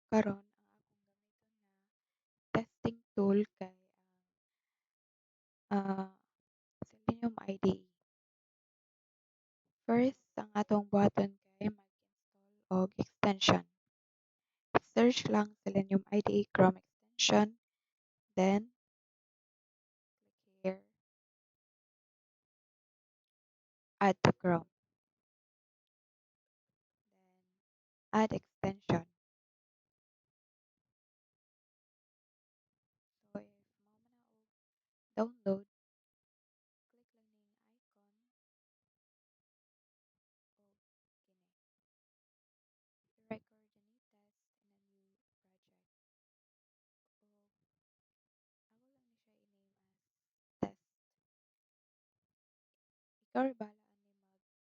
Karon ang akong gamiton nga testing tool kay ang Selenium IDE. First, ang atong buhaton kay mag-install og extension. Search lang Selenium IDE Chrome extension, then click here, add to Chrome, then add extension. So if mao man na og download, click lang ning icon og kini. I-record ni test in a new project. Og I will lang ni siya i-name as test. Ikaw ra bahala ani mag-name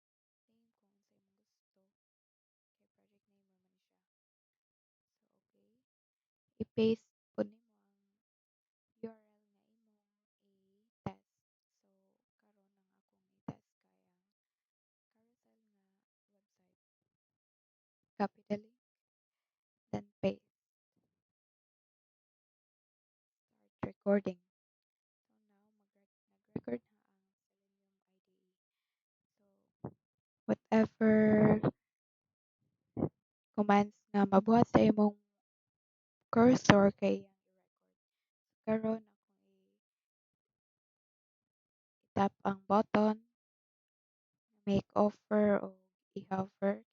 kung unsa imong gusto kay project name mo man ni siya. So okay, i-paste pud nimo ang URL nga imong i-test. So karon ang akong i-test kay ang carousel nga website. Copy the link, then paste. Start recording. So now nag-record na ang Selenium IDE. So whatever commands nga mabuhat sa imong cursor kay iyang i-record. Karon akong i-tap ang button, make offer o i-hover kini.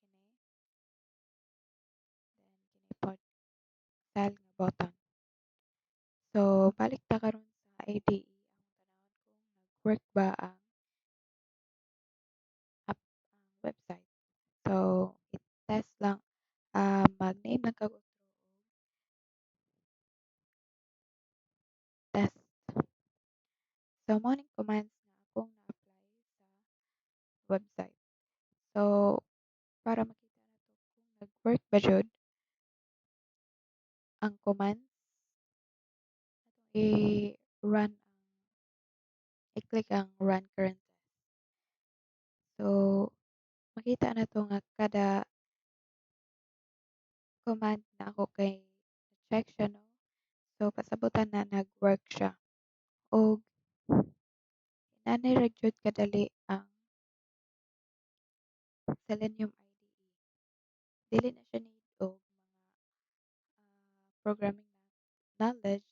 Then kini pod style nga button. So balik ta karon sa IDE ang tanawon kung nag-work ba ang ang website. So i-test lang mag-name lang kag outro og test. So mao ning commands nga akong na-apply sa website. So para makita nato kung nag-work ba jud ang commands, i-run i-click ang run current test. So makita nato nga kada command na ako kay check siya no. So pasabutan na nag-work siya. Og inanay ra jud kadali ang Selenium IDE. Dili na siya need og mga programming knowledge